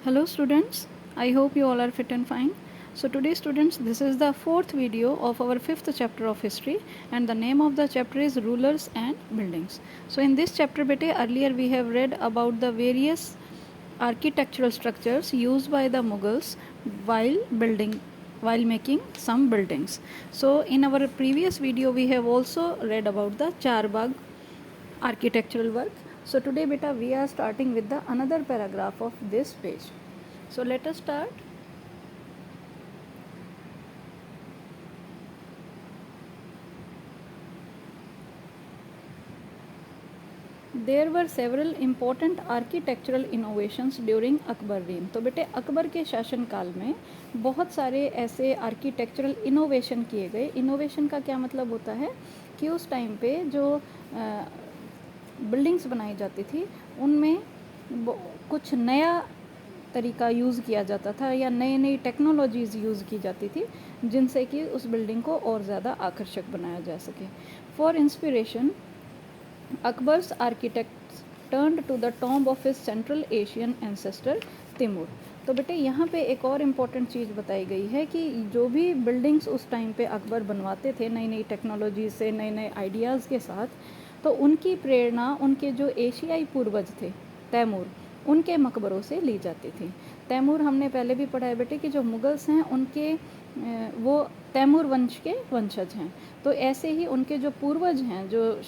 Hello students, I hope you all are fit and fine. So today students, this is the fourth video of our fifth chapter of history and the name of the chapter is rulers and buildings. So in this chapter bete earlier we have read about the various architectural structures used by the Mughals while making some buildings. So in our previous video we have also read about the Charbagh architectural work. So today beta we are starting with the another paragraph of this page. So let us start. There were several important architectural innovations during Akbar reign. तो बेटे अकबर के शासनकाल में बहुत सारे ऐसे architectural innovation किए गए. इनोवेशन का क्या मतलब होता है कि उस टाइम पे जो बिल्डिंग्स बनाई जाती थी उनमें कुछ नया तरीका यूज़ किया जाता था या नई नई टेक्नोलॉजीज़ यूज़ की जाती थी जिनसे कि उस बिल्डिंग को और ज़्यादा आकर्षक बनाया जा सके. For inspiration Akbar's architects turned to the tomb of his central Asian ancestor Timur. तो बेटे यहाँ पे एक और इम्पॉर्टेंट चीज़ बताई गई है कि जो भी बिल्डिंग्स उस टाइम पे अकबर बनवाते थे नई नई टेक्नोलॉजी से नए नए आइडियाज़ के साथ, तो उनकी प्रेरणा उनके जो एशियाई पूर्वज थे तैमूर उनके मकबरों से ली जाती थी. तैमूर हमने पहले भी पढ़ा है बेटे कि जो मुगल्स हैं उनके वो तैमूर वंश के वंशज हैं. तो ऐसे ही उनके जो पूर्वज हैं जो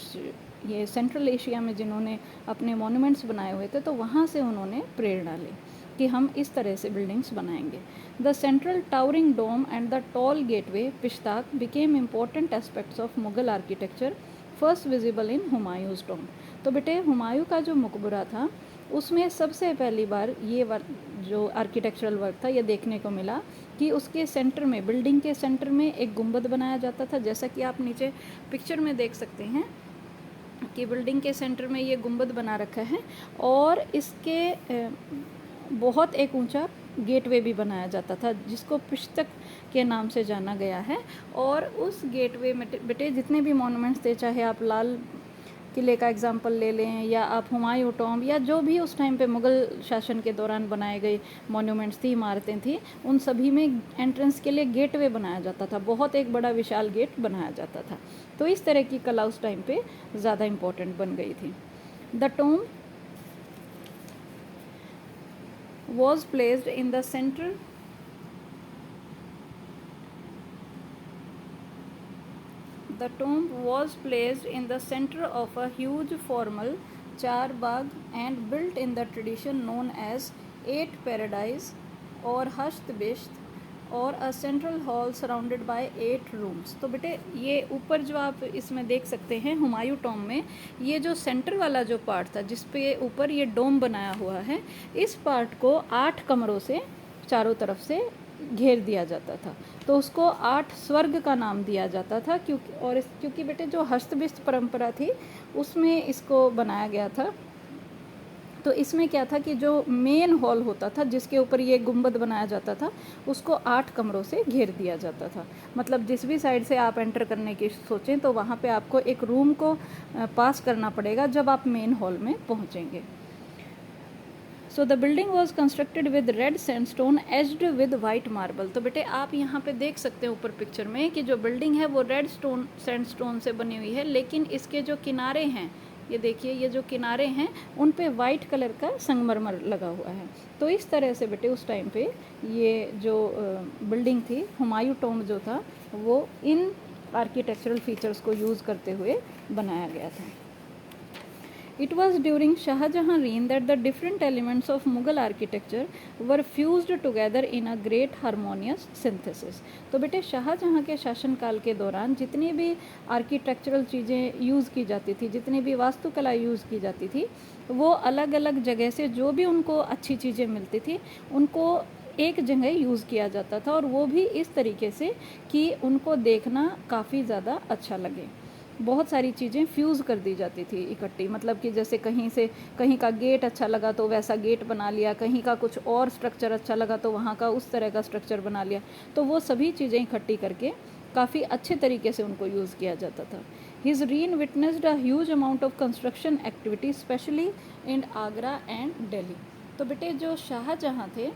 ये सेंट्रल एशिया में जिन्होंने अपने मॉन्यूमेंट्स बनाए हुए थे तो वहाँ से उन्होंने प्रेरणा ली कि हम इस तरह से बिल्डिंग्स बनाएंगे. The central towering dome and the tall gateway pishtaq became important aspects of Mughal architecture first visible in Humayun's tomb. तो बेटे हुमायूं का जो मकबरा था उसमें सबसे पहली बार ये जो आर्किटेक्चरल वर्क था ये देखने को मिला कि उसके सेंटर में बिल्डिंग के सेंटर में एक गुंबद बनाया जाता था. जैसा कि आप नीचे पिक्चर में देख सकते हैं कि बिल्डिंग के सेंटर में ये गुंबद बना रखा है और इसके बहुत एक ऊंचा गेटवे भी बनाया जाता था जिसको पिश्तक के नाम से जाना गया है. और उस गेटवे में बेटे जितने भी मॉन्यूमेंट्स थे, चाहे आप लाल किले का एग्जाम्पल ले लें या आप हुमायूं टॉम्ब या जो भी उस टाइम पे मुग़ल शासन के दौरान बनाए गए मॉन्यूमेंट्स थी, इमारतें थी, उन सभी में एंट्रेंस के लिए गेटवे बनाया जाता था. बहुत एक बड़ा विशाल गेट बनाया जाता था. तो इस तरह की कला उस टाइम पे ज़्यादा इम्पोर्टेंट बन गई थी. The tomb was placed in the center The tomb was placed in the center of a huge formal charbagh and built in the tradition known as Eight Paradise or Hasht Bisht और a central hall surrounded by 8 rooms. तो बेटे ये ऊपर जो आप इसमें देख सकते हैं हुमायूं टॉम्ब में ये जो सेंटर वाला जो पार्ट था जिस पे ऊपर ये डोम बनाया हुआ है, इस पार्ट को 8 कमरों से चारों तरफ से घेर दिया जाता था. तो उसको 8 स्वर्ग का नाम दिया जाता था क्योंकि बेटे जो हस्तबिस्त परंपरा थी उसमें इसको बनाया गया था. तो इसमें क्या था कि जो मेन हॉल होता था जिसके ऊपर ये गुंबद बनाया जाता था उसको 8 कमरों से घेर दिया जाता था. मतलब जिस भी साइड से आप एंटर करने की सोचें तो वहाँ पे आपको एक रूम को पास करना पड़ेगा जब आप मेन हॉल में पहुँचेंगे. So the building was constructed with red sandstone aged with white marble. तो बेटे आप यहाँ पे देख सकते हैं ऊपर पिक्चर में कि जो बिल्डिंग है वो रेड सैंडस्टोन से बनी हुई है, लेकिन इसके जो किनारे हैं ये देखिए, ये जो किनारे हैं उन पे वाइट कलर का संगमरमर लगा हुआ है. तो इस तरह से बेटे उस टाइम पे ये जो बिल्डिंग थी हुमायूं टॉम्ब जो था वो इन आर्किटेक्चरल फीचर्स को यूज़ करते हुए बनाया गया था. It was during Shahjahan reign that the different elements of Mughal architecture were fused together in a great harmonious synthesis. तो बेटे शाहजहाँ के शासनकाल के दौरान जितनी भी आर्किटेक्चरल चीज़ें यूज़ की जाती थी, जितनी भी वास्तुकला यूज़ की जाती थी, वो अलग अलग जगह से जो भी उनको अच्छी चीज़ें मिलती थी उनको एक जगह यूज़ किया जाता था और वो भी इस तरीके से कि उनको देखना काफ़ी ज़्यादा अच्छा लगे. बहुत सारी चीज़ें फ्यूज़ कर दी जाती थी इकट्ठी. मतलब कि जैसे कहीं का गेट अच्छा लगा तो वैसा गेट बना लिया, कहीं का कुछ और स्ट्रक्चर अच्छा लगा तो वहाँ का उस तरह का स्ट्रक्चर बना लिया. तो वो सभी चीज़ें इकट्ठी करके काफ़ी अच्छे तरीके से उनको यूज़ किया जाता था. His reign witnessed a huge amount of construction activity specially in Agra and Delhi. तो बेटे जो शाहजहाँ थे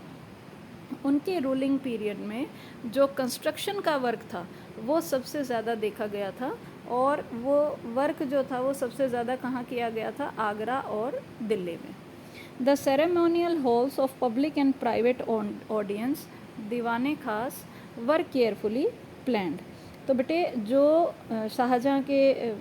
उनके रूलिंग पीरियड में जो कंस्ट्रक्शन का वर्क था वो सबसे ज़्यादा देखा गया था, और वो वर्क जो था वो सबसे ज़्यादा कहाँ किया गया था, आगरा और दिल्ली में। The ceremonial halls of public and private audience, दीवाने खास, वर केयरफुली प्लान्ड। तो बेटे जो शाहजहाँ के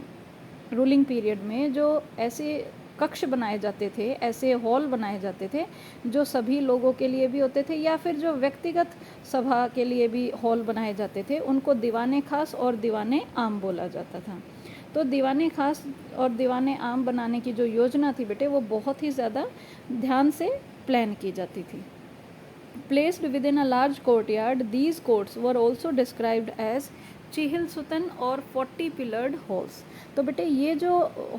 रूलिंग पीरियड में जो ऐसे कक्ष बनाए जाते थे, ऐसे हॉल बनाए जाते थे जो सभी लोगों के लिए भी होते थे, या फिर जो व्यक्तिगत सभा के लिए भी हॉल बनाए जाते थे, उनको दीवाने खास और दीवाने आम बोला जाता था। तो दीवाने खास और दीवाने आम बनाने की जो योजना थी बेटे वो बहुत ही ज़्यादा ध्यान से प्लान की जाती थी। Placed within a large courtyard, these courts were also described as चीहिल सुतन और 40 पिलर्ड हॉल्स। तो बेटे ये जो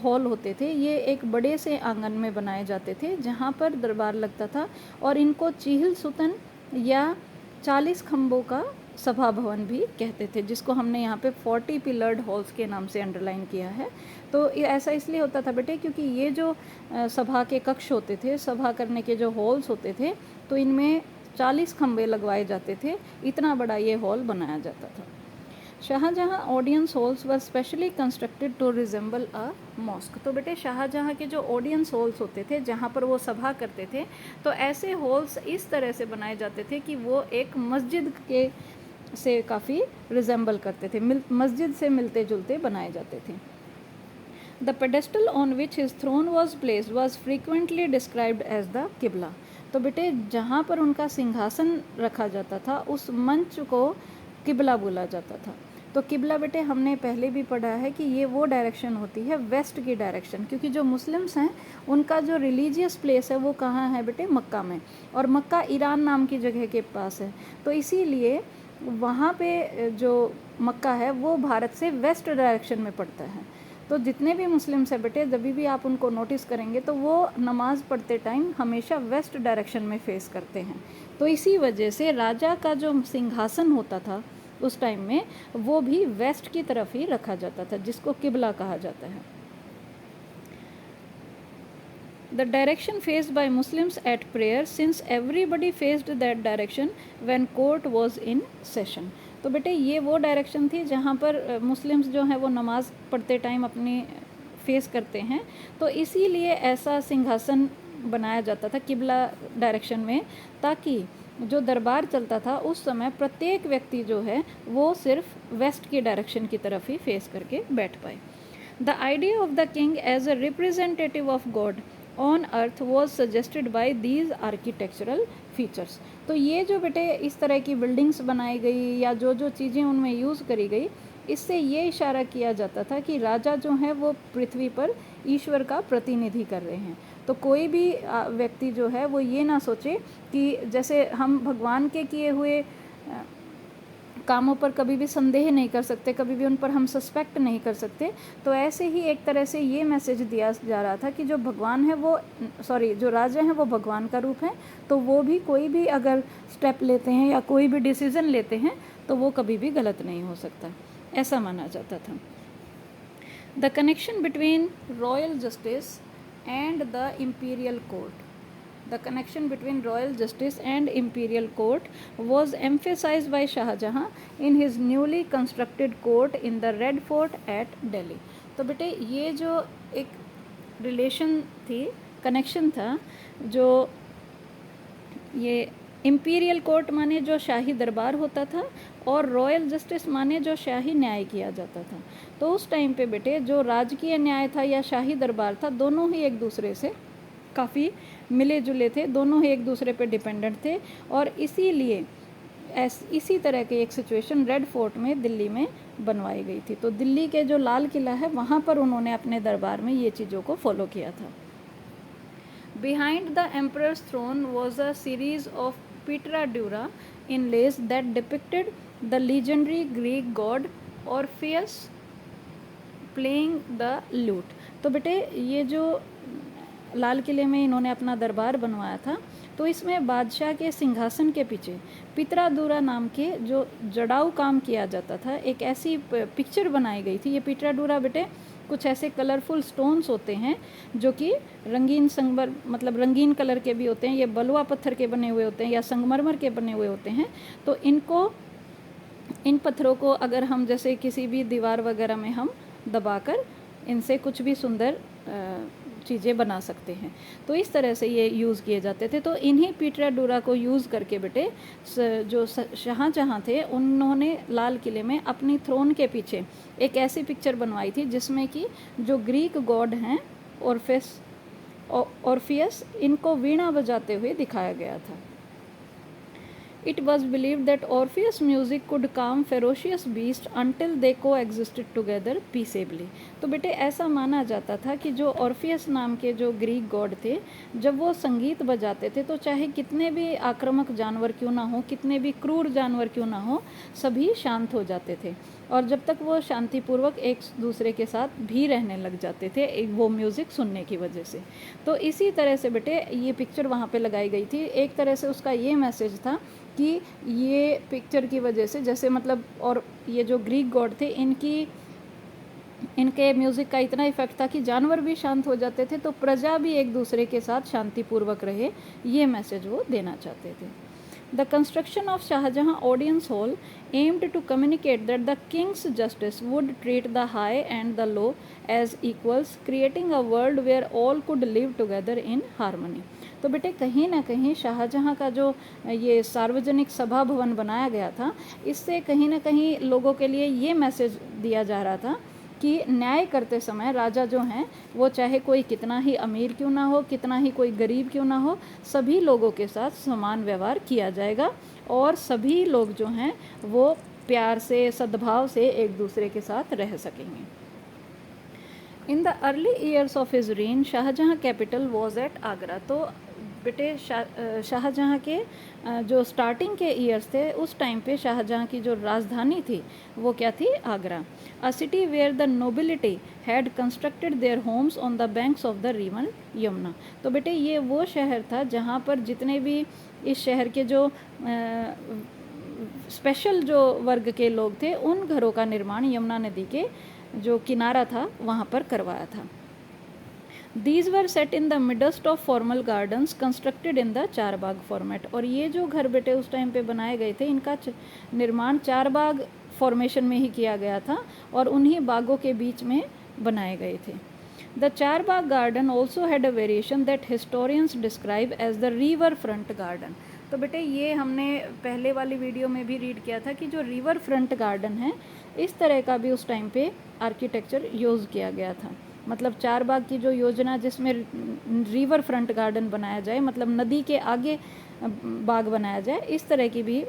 हॉल होते थे ये एक बड़े से आंगन में बनाए जाते थे जहाँ पर दरबार लगता था, और इनको चीहिल सुतन या 40 खम्भों का सभा भवन भी कहते थे, जिसको हमने यहाँ पे 40 पिलर्ड हॉल्स के नाम से अंडरलाइन किया है। तो ये ऐसा इसलिए होता था बेटे क्योंकि ये जो सभा के कक्ष होते थे, सभा करने के जो हॉल्स होते थे, तो इनमें 40 खम्भे लगवाए जाते थे, इतना बड़ा ये हॉल बनाया जाता था। Shah Jahan audience halls were specially constructed to resemble a mosque. तो बेटे शाहजहाँ के जो ऑडियंस हॉल्स होते थे जहाँ पर वो सभा करते थे, तो ऐसे हॉल्स इस तरह से बनाए जाते थे कि वो एक मस्जिद के से काफ़ी रिजेंबल करते थे, मस्जिद से मिलते जुलते बनाए जाते थे। The pedestal on which his throne was placed was frequently described as the qibla. तो बेटे जहाँ पर उनका सिंहासन रखा जाता था उस मंच को किबला बोला जाता था। तो किबला बेटे हमने पहले भी पढ़ा है कि ये वो डायरेक्शन होती है वेस्ट की डायरेक्शन, क्योंकि जो मुस्लिम्स हैं उनका जो रिलीजियस प्लेस है वो कहाँ है बेटे, मक्का में, और मक्का ईरान नाम की जगह के पास है। तो इसीलिए वहाँ पे जो मक्का है वो भारत से वेस्ट डायरेक्शन में पड़ता है। तो जितने भी मुस्लिम्स हैं बेटे जब भी आप उनको नोटिस करेंगे तो वो नमाज़ पढ़ते टाइम हमेशा वेस्ट डायरेक्शन में फेस करते हैं। तो इसी वजह से राजा का जो सिंहासन होता था उस टाइम में वो भी वेस्ट की तरफ ही रखा जाता था, जिसको किबला कहा जाता है। The direction faced by Muslims at prayer, since everybody faced that direction when court was in session. तो बेटे ये वो डायरेक्शन थी जहाँ पर मुस्लिम्स जो हैं वो नमाज़ पढ़ते टाइम अपनी फेस करते हैं, तो इसीलिए ऐसा सिंहासन बनाया जाता था किबला डायरेक्शन में, ताकि जो दरबार चलता था उस समय प्रत्येक व्यक्ति जो है वो सिर्फ वेस्ट की डायरेक्शन की तरफ ही फेस करके बैठ पाए। The idea of the king as a representative of God on earth was suggested by these architectural features. तो ये जो बेटे इस तरह की बिल्डिंग्स बनाई गई या जो जो चीज़ें उनमें यूज़ करी गई, इससे ये इशारा किया जाता था कि राजा जो है वो पृथ्वी पर ईश्वर का प्रतिनिधि कर रहे हैं। तो कोई भी व्यक्ति जो है वो ये ना सोचे कि जैसे हम भगवान के किए हुए कामों पर कभी भी संदेह नहीं कर सकते, कभी भी उन पर हम सस्पेक्ट नहीं कर सकते, तो ऐसे ही एक तरह से ये मैसेज दिया जा रहा था कि जो भगवान है वो जो राजा हैं वो भगवान का रूप है, तो वो भी कोई भी अगर स्टेप लेते हैं या कोई भी डिसीज़न लेते हैं तो वो कभी भी गलत नहीं हो सकता, ऐसा माना जाता था। The connection between royal justice and the imperial court, the connection between royal justice and imperial court was emphasized by Shah Jahan in his newly constructed court in the Red Fort at Delhi। तो बेटे ये जो एक relation थी, connection था, जो ये imperial court माने जो शाही दरबार होता था और रॉयल जस्टिस माने जो शाही न्याय किया जाता था। तो उस टाइम पे बेटे जो राजकीय न्याय था या शाही दरबार था, दोनों ही एक दूसरे से काफ़ी मिले जुले थे, दोनों ही एक दूसरे पे डिपेंडेंट थे, और इसीलिए इसी तरह की एक सिचुएशन रेड फोर्ट में दिल्ली में बनवाई गई थी। तो दिल्ली के जो लाल किला है वहाँ पर उन्होंने अपने दरबार में ये चीज़ों को फॉलो किया था। Behind the emperor's throne was a series of pietra dura inlays that depicted the legendary Greek god Orpheus playing the lute. तो बेटे ये जो लाल किले में इन्होंने अपना दरबार बनवाया था, तो इसमें बादशाह के सिंहासन के पीछे पितरादूरा नाम के जो जड़ाऊ काम किया जाता था, एक ऐसी पिक्चर बनाई गई थी। ये पितरादूरा बेटे कुछ ऐसे कलरफुल स्टोन्स होते हैं जो कि रंगीन संगमर मतलब रंगीन कलर के भी होते हैं, ये बलुआ पत्थर के बने हुए होते हैं या संगमरमर के बने हुए होते हैं। तो इन पत्थरों को अगर हम जैसे किसी भी दीवार वगैरह में हम दबाकर इनसे कुछ भी सुंदर चीज़ें बना सकते हैं। तो इस तरह से ये यूज़ किए जाते थे। तो इन्हीं पीटरा डूरा को यूज़ करके बेटे जो शाहजहाँ थे उन्होंने लाल किले में अपनी थ्रोन के पीछे एक ऐसी पिक्चर बनवाई थी जिसमें कि जो ग्रीक गॉड हैं ऑर्फियस इनको वीणा बजाते हुए दिखाया गया था। It was believed that Orpheus' music could calm ferocious beasts until they coexisted together peaceably। तो बेटे ऐसा माना जाता था कि जो ऑर्फियस नाम के जो ग्रीक गॉड थे, जब वो संगीत बजाते थे तो चाहे कितने भी आक्रामक जानवर क्यों ना हो, कितने भी क्रूर जानवर क्यों ना हो, सभी शांत हो जाते थे और जब तक वो शांतिपूर्वक एक दूसरे के साथ भी रहने लग जाते थे वो म्यूज़िक सुनने की वजह से। तो इसी तरह से बेटे ये पिक्चर वहाँ पे लगाई गई थी। एक तरह से उसका ये मैसेज था कि ये पिक्चर की वजह से जैसे मतलब और ये जो ग्रीक गॉड थे इनके म्यूज़िक का इतना इफेक्ट था कि जानवर भी शांत हो जाते थे, तो प्रजा भी एक दूसरे के साथ शांतिपूर्वक रहे, ये मैसेज वो देना चाहते थे। The construction of Shahjahan Audience Hall aimed to communicate that the king's justice would treat the high and the low as equals, creating a world where all could live together in harmony। तो बेटे कहीं ना कहीं शाहजहाँ का जो ये सार्वजनिक सभा भवन बनाया गया था, इससे कहीं ना कहीं लोगों के लिए ये मैसेज दिया जा रहा था कि न्याय करते समय राजा जो हैं वो चाहे कोई कितना ही अमीर क्यों ना हो, कितना ही कोई गरीब क्यों ना हो, सभी लोगों के साथ समान व्यवहार किया जाएगा और सभी लोग जो हैं वो प्यार से सद्भाव से एक दूसरे के साथ रह सकेंगे। In the early years of his reign Shah Jahan capital was at Agra. तो बेटे शाहजहाँ के जो स्टार्टिंग के ईयर्स थे उस टाइम पे शाहजहाँ की जो राजधानी थी वो क्या थी? Agra. A city where the nobility had constructed their homes on the banks of the river Yamuna. तो बेटे ये वो शहर था जहाँ पर जितने भी इस शहर के जो स्पेशल जो वर्ग के लोग थे उन घरों का निर्माण यमुना नदी के जो किनारा था वहाँ पर करवाया था। These were set in the midst of formal gardens constructed in the चार बाग फॉर्मेट। और ये जो घर बेटे उस टाइम पे बनाए गए थे इनका निर्माण चार बाग फॉर्मेशन में ही किया गया था और उन्हीं बागों के बीच में बनाए गए थे। The char bagh garden also had a variation that historians describe as the river front garden. तो बेटे ये हमने पहले वाली वीडियो में भी रीड किया था कि जो रिवर फ्रंट गार्डन है इस तरह का भी उस टाइम पे आर्किटेक्चर यूज़ किया गया था। मतलब चार बाग की जो योजना जिसमें रिवर फ्रंट गार्डन बनाया जाए, मतलब नदी के आगे बाग बनाया जाए, इस तरह की भी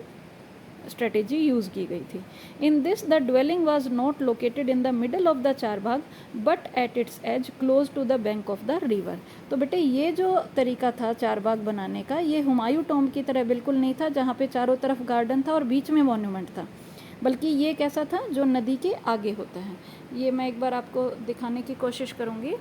स्ट्रेटेजी यूज़ की गई थी। In this the dwelling was not located in the middle of the char bagh but at its edge close to the bank of the river. तो बेटे ये जो तरीका था चार बाग बनाने का ये हुमायूं टॉम्ब की तरह बिल्कुल नहीं था जहाँ पे चारों तरफ गार्डन था और बीच में मॉन्यूमेंट था, बल्कि ये कैसा था जो नदी के आगे होता है। ये मैं एक बार आपको दिखाने की कोशिश करूँगी।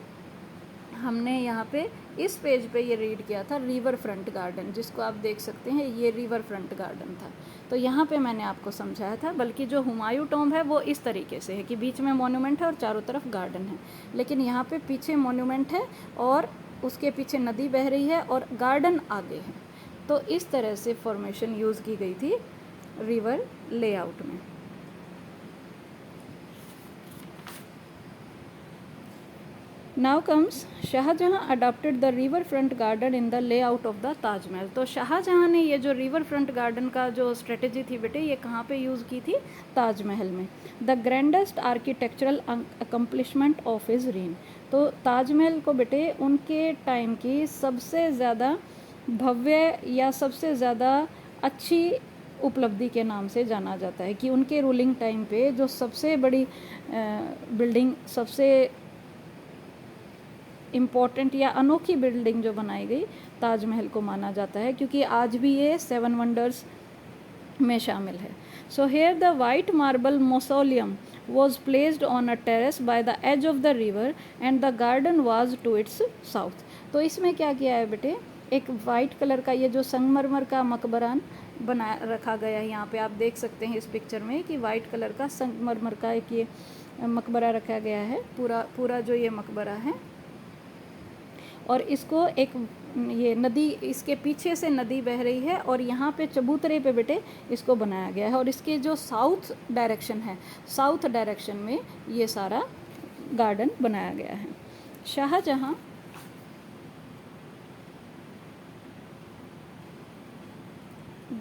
हमने यहाँ पे इस पेज पे ये रीड किया था रिवर फ्रंट गार्डन, जिसको आप देख सकते हैं ये रिवर फ्रंट गार्डन था। तो यहाँ पे मैंने आपको समझाया था, बल्कि जो हुमायूं टॉम्ब है वो इस तरीके से है कि बीच में मॉन्यूमेंट है और चारों तरफ गार्डन है, लेकिन यहाँ पे पीछे मॉन्यूमेंट है और उसके पीछे नदी बह रही है और गार्डन आगे है। तो इस तरह से फॉर्मेशन यूज़ की गई थी रिवर लेआउट में। Now comes Shah Jahan adopted the river front garden in the layout of the Taj Mahal. तो शाहजहाँ ने ये जो रिवर फ्रंट गार्डन का जो स्ट्रेटेजी थी बेटे ये कहाँ पे यूज़ की थी? ताजमहल में। The grandest architectural accomplishment of his rain. तो ताजमहल को बेटे उनके टाइम की सबसे ज़्यादा भव्य या सबसे ज़्यादा अच्छी उपलब्धि के नाम से जाना जाता है कि उनके रूलिंग टाइम पे जो सबसे बड़ी बिल्डिंग, सबसे इम्पॉर्टेंट या अनोखी बिल्डिंग जो बनाई गई ताजमहल को माना जाता है, क्योंकि आज भी ये 7 वंडर्स में शामिल है। So here the white marble mausoleum was placed on a terrace by the edge of the river and the garden was to its south। तो इसमें क्या किया है बेटे, एक वाइट कलर का ये जो संगमरमर का मकबरान बना रखा गया है। यहाँ पे आप देख सकते हैं इस पिक्चर में कि वाइट कलर का संगमरमर का एक ये मकबरा रखा गया है, पूरा जो ये मकबरा है। और इसको एक ये नदी, इसके पीछे से नदी बह रही है और यहाँ पे चबूतरे पे बेटे इसको बनाया गया है। और इसके जो साउथ डायरेक्शन है, साउथ डायरेक्शन में ये सारा गार्डन बनाया गया है। Shahjahan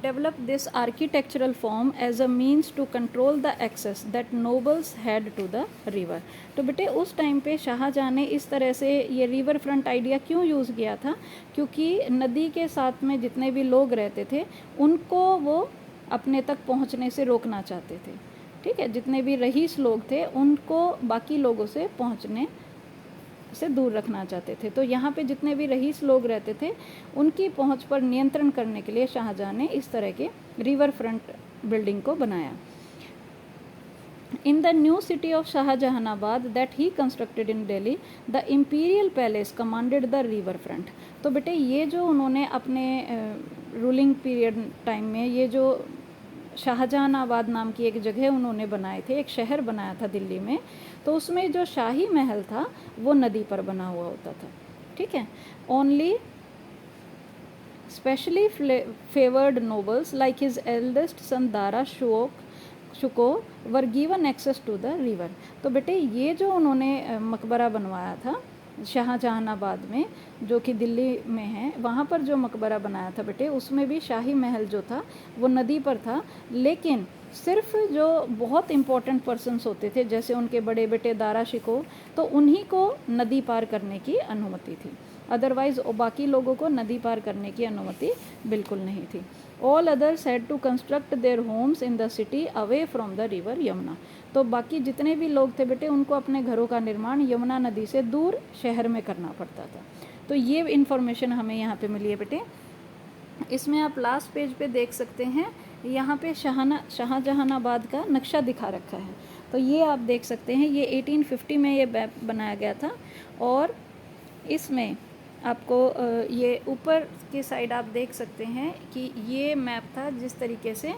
developed this architectural form as a means to control the access that nobles had to the river। तो बेटे उस टाइम पे शाहजहाँ ने इस तरह से ये रिवर फ्रंट आइडिया क्यों यूज़ किया था, क्योंकि नदी के साथ में जितने भी लोग रहते थे उनको वो अपने तक पहुंचने से रोकना चाहते थे। ठीक है, जितने भी रईस लोग थे उनको बाकी लोगों से पहुंचने से दूर रखना चाहते थे। तो यहाँ पे जितने भी रईस लोग रहते थे उनकी पहुँच पर नियंत्रण करने के लिए शाहजहाँ ने इस तरह के रिवर फ्रंट बिल्डिंग को बनाया। In the new city of Shahjahanabad that he constructed in Delhi, the imperial palace commanded the river front। तो बेटे ये जो उन्होंने अपने रूलिंग पीरियड टाइम में ये जो शाहजहानाबाद नाम की एक जगह उन्होंने बनाए थे, एक शहर बनाया था दिल्ली में, तो उसमें जो शाही महल था वो नदी पर बना हुआ होता था। ठीक है, only specially favoured nobles like his eldest son Dara Shukoh were given access to the river. तो बेटे ये जो उन्होंने मकबरा बनवाया था शाहजहानाबाद में, जो कि दिल्ली में है, वहाँ पर जो मकबरा बनाया था बेटे उसमें भी शाही महल जो था वो नदी पर था, लेकिन सिर्फ जो बहुत इम्पोर्टेंट पर्सन्स होते थे जैसे उनके बड़े बेटे दारा शिकोह, तो उन्हीं को नदी पार करने की अनुमति थी, अदरवाइज़ बाकी लोगों को नदी पार करने की अनुमति बिल्कुल नहीं थी। All others had to construct their homes in the city away from the river Yamuna. तो बाकी जितने भी लोग थे बेटे उनको अपने घरों का निर्माण यमुना नदी से दूर शहर में करना पड़ता था। तो ये इन्फॉर्मेशन हमें यहाँ पे मिली है बेटे। इसमें आप लास्ट पेज पे देख सकते हैं, यहाँ पे शाहजहानाबाद का नक्शा दिखा रखा है। तो ये आप देख सकते हैं, ये 1850 में ये मैप बनाया गया था और इसमें आपको ये ऊपर की साइड आप देख सकते हैं कि ये मैप था जिस तरीके से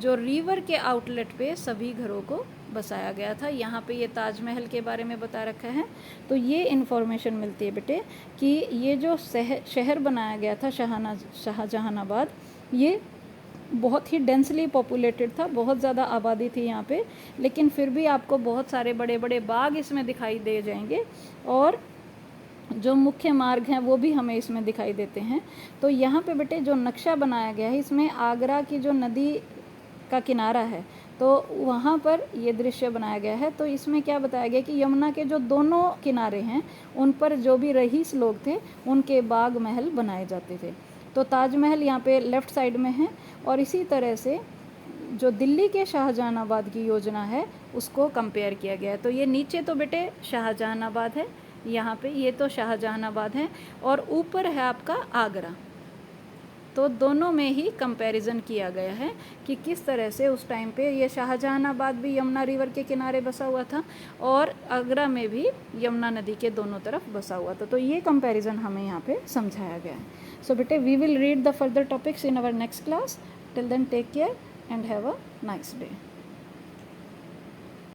जो रिवर के आउटलेट पे सभी घरों को बसाया गया था। यहाँ पे ये ताजमहल के बारे में बता रखा है। तो ये इन्फॉर्मेशन मिलती है बेटे कि ये जो शहर बनाया गया था शाहजहानाबाद, ये बहुत ही डेंसली पॉपुलेटेड था, बहुत ज़्यादा आबादी थी यहाँ पे, लेकिन फिर भी आपको बहुत सारे बड़े बड़े बाग इसमें दिखाई दे जाएंगे और जो मुख्य मार्ग हैं वो भी हमें इसमें दिखाई देते हैं। तो यहाँ पे बेटे जो नक्शा बनाया गया है इसमें आगरा की जो नदी का किनारा है तो वहाँ पर ये दृश्य बनाया गया है। तो इसमें क्या बताया गया कि यमुना के जो दोनों किनारे हैं उन पर जो भी रईस लोग थे उनके बाग महल बनाए जाते थे। तो ताजमहल यहाँ पे लेफ़्ट साइड में है और इसी तरह से जो दिल्ली के शाहजहानाबाद की योजना है उसको कंपेयर किया गया है। तो ये नीचे तो बेटे शाहजहानाबाद है, यहाँ पे ये तो शाहजहानाबाद है और ऊपर है आपका आगरा। तो दोनों में ही कंपैरिजन किया गया है कि किस तरह से उस टाइम पे ये शाहजहानाबाद भी यमुना रिवर के किनारे बसा हुआ था और आगरा में भी यमुना नदी के दोनों तरफ बसा हुआ था। तो ये कंपैरिजन हमें यहाँ पे समझाया गया है। सो बेटे we will read the further topics in our next class. Till then take care and have a nice day.